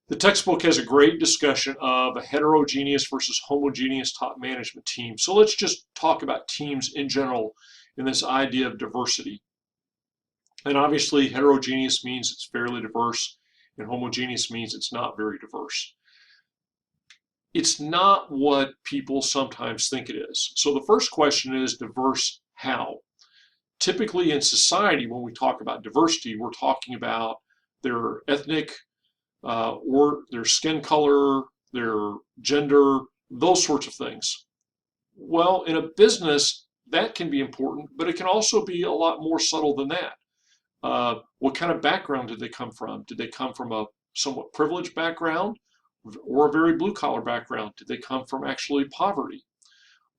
The textbook has a great discussion of a heterogeneous versus homogeneous top management team. So let's just talk about teams in general in this idea of diversity. And obviously, heterogeneous means it's fairly diverse, and homogeneous means it's not very diverse. It's not what people sometimes think it is. So the first question is diverse how? Typically in society, when we talk about diversity, we're talking about their ethnic or their skin color, their gender, those sorts of things. Well, in a business, that can be important, but it can also be a lot more subtle than that. What kind of background did they come from? Did they come from a somewhat privileged background or a very blue collar background? Did they come from actually poverty?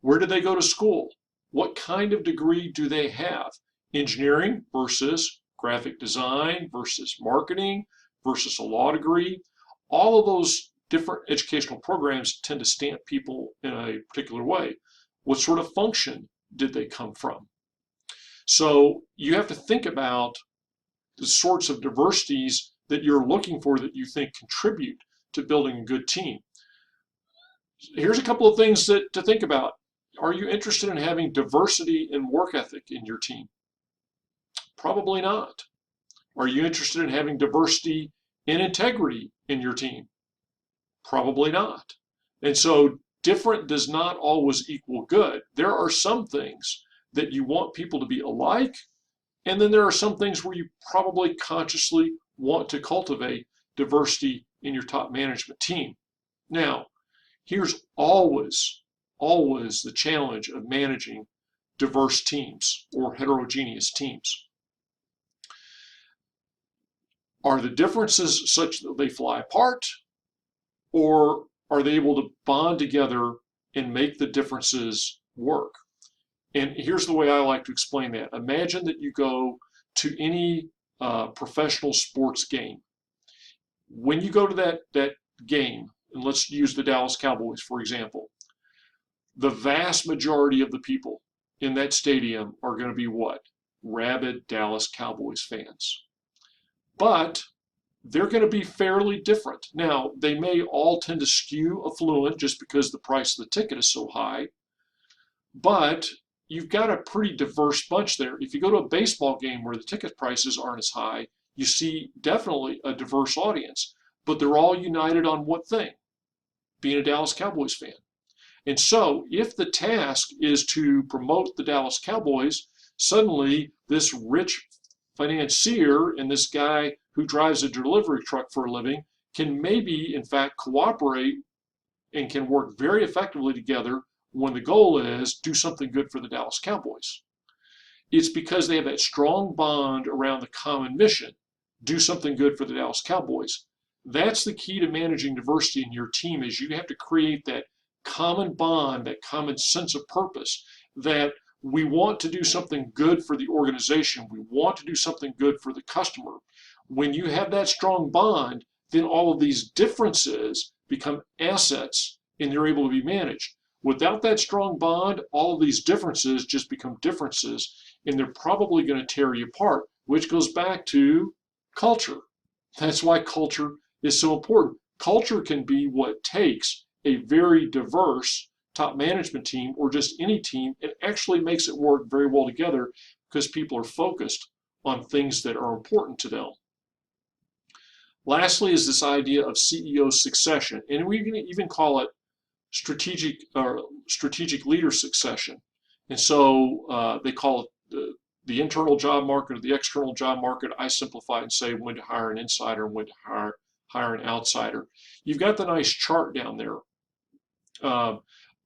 Where did they go to school? What kind of degree do they have? Engineering versus graphic design versus marketing versus a law degree. All of those different educational programs tend to stamp people in a particular way. What sort of function did they come from? So you have to think about the sorts of diversities that you're looking for that you think contribute to building a good team. Here's a couple of things to think about. Are you interested in having diversity in work ethic in your team? Probably not. Are you interested in having diversity in integrity in your team? Probably not. And so different does not always equal good. There are some things that you want people to be alike, and then there are some things where you probably consciously want to cultivate diversity in your top management team. Now, here's always the challenge of managing diverse teams or heterogeneous teams. Are the differences such that they fly apart, or are they able to bond together and make the differences work? And here's the way I like to explain that. Imagine that you go to any professional sports game. When you go to that game, and let's use the Dallas Cowboys, for example, the vast majority of the people in that stadium are going to be what? Rabid Dallas Cowboys fans. But they're going to be fairly different. Now, they may all tend to skew affluent just because the price of the ticket is so high, but you've got a pretty diverse bunch there. If you go to a baseball game where the ticket prices aren't as high, you see definitely a diverse audience, but they're all united on what thing? Being a Dallas Cowboys fan. And so if the task is to promote the Dallas Cowboys, suddenly this rich financier and this guy who drives a delivery truck for a living can maybe, in fact, cooperate and can work very effectively together when the goal is do something good for the Dallas Cowboys. It's because they have that strong bond around the common mission, do something good for the Dallas Cowboys. That's the key to managing diversity in your team, is you have to create that common bond, that common sense of purpose, that we want to do something good for the organization. We want to do something good for the customer. When you have that strong bond, then all of these differences become assets and they're able to be managed. Without that strong bond, all of these differences just become differences and they're probably going to tear you apart, which goes back to culture. That's why culture is so important. Culture can be what takes a very diverse top management team or just any team and actually makes it work very well together because people are focused on things that are important to them. Lastly is this idea of CEO succession, and we can even call it strategic leader succession. And so they call it the internal job market or the external job market. I simplify it and say when to hire an insider and when to hire an outsider. You've got the nice chart down there.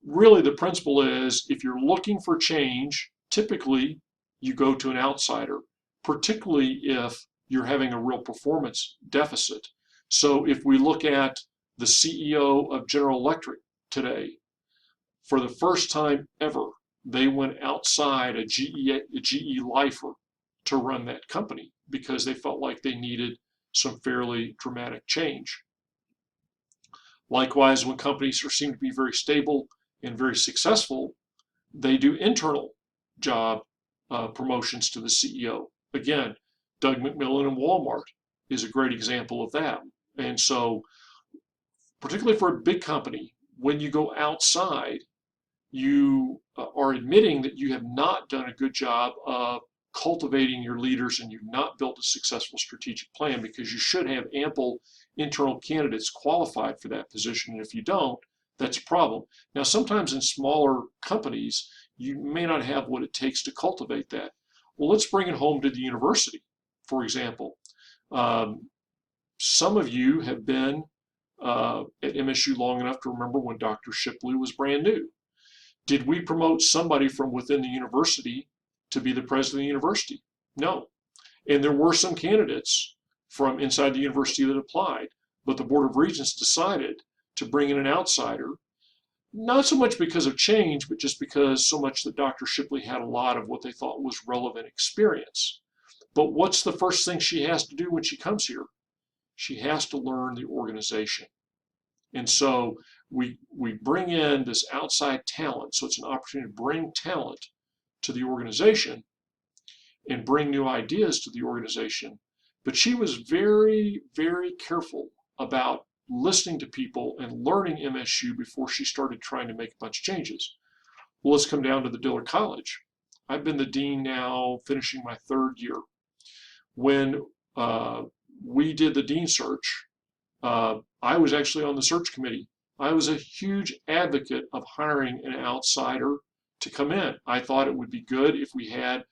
Really the principle is if you're looking for change, typically you go to an outsider, particularly if you're having a real performance deficit. So if we look at the CEO of General Electric today, for the first time ever, they went outside a GE lifer to run that company because they felt like they needed some fairly dramatic change. Likewise, when companies seem to be very stable and very successful, they do internal job promotions to the CEO. Again, Doug McMillon and Walmart is a great example of that. And so particularly for a big company, when you go outside, you are admitting that you have not done a good job of cultivating your leaders and you've not built a successful strategic plan, because you should have ample internal candidates qualified for that position. And if you don't, that's a problem. Now, sometimes in smaller companies, you may not have what it takes to cultivate that. Well, let's bring it home to the university, for example. Some of you have been at MSU long enough to remember when Dr. Shipley was brand new. Did we promote somebody from within the university to be the president of the university? No. And there were some candidates from inside the university that applied, but the Board of Regents decided to bring in an outsider, not so much because of change, but just because so much that Dr. Shipley had a lot of what they thought was relevant experience. But what's the first thing she has to do when she comes here? She has to learn the organization. And so we bring in this outside talent. So it's an opportunity to bring talent to the organization and bring new ideas to the organization. But she was very, very careful about listening to people and learning MSU before she started trying to make a bunch of changes. Well, let's come down to the Dillard College. I've been the dean now, finishing my 3rd year. When we did the dean search, I was actually on the search committee. I was a huge advocate of hiring an outsider to come in. I thought it would be good if we had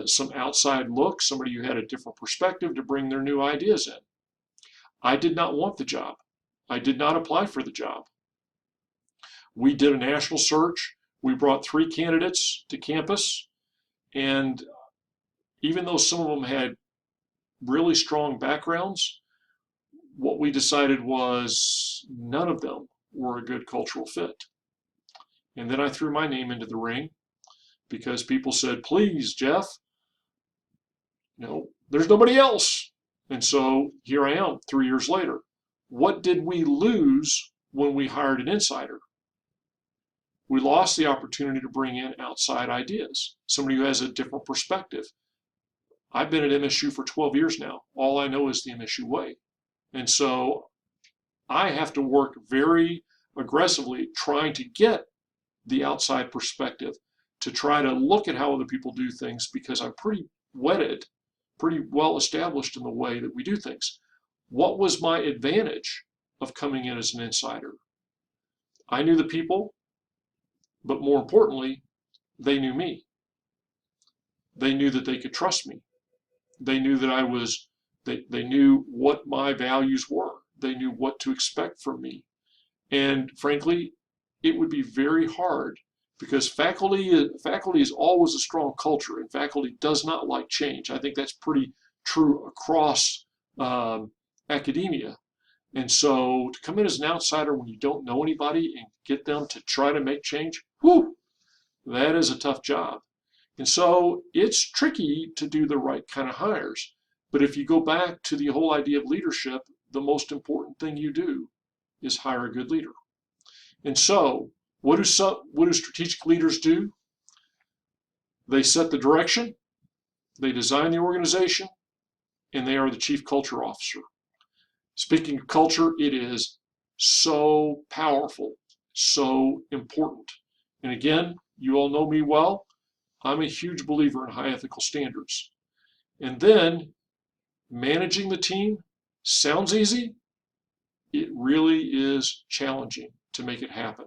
some outside look, somebody who had a different perspective to bring their new ideas in. I did not want the job. I did not apply for the job. We did a national search. We brought 3 candidates to campus, and even though some of them had really strong backgrounds, what we decided was none of them were a good cultural fit. And then I threw my name into the ring because people said, please, Jeff, there's nobody else. And so here I am 3 years later. What did we lose when we hired an insider? We lost the opportunity to bring in outside ideas, somebody who has a different perspective. I've been at MSU for 12 years now. All I know is the MSU way. And so I have to work very aggressively trying to get the outside perspective, to try to look at how other people do things, because I'm pretty wedded, pretty well established in the way that we do things. What was my advantage of coming in as an insider? I knew the people, but more importantly, they knew me. They knew that they could trust me. They knew that they knew what my values were. They knew what to expect from me. And frankly, it would be very hard, because faculty is always a strong culture, and faculty does not like change. I think that's pretty true across academia. And so to come in as an outsider when you don't know anybody and get them to try to make change, whew, that is a tough job. And so it's tricky to do the right kind of hires. But if you go back to the whole idea of leadership, the most important thing you do is hire a good leader. And so what do strategic leaders do? They set the direction, they design the organization, and they are the chief culture officer. Speaking of culture, it is so powerful, so important. And again, you all know me well. I'm a huge believer in high ethical standards. And then managing the team sounds easy. It really is challenging to make it happen.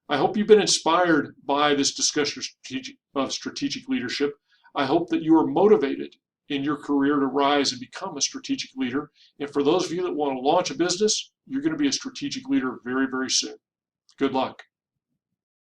I hope you've been inspired by this discussion of strategic leadership. I hope that you are motivated in your career to rise and become a strategic leader. And for those of you that want to launch a business, you're going to be a strategic leader very, very soon. Good luck.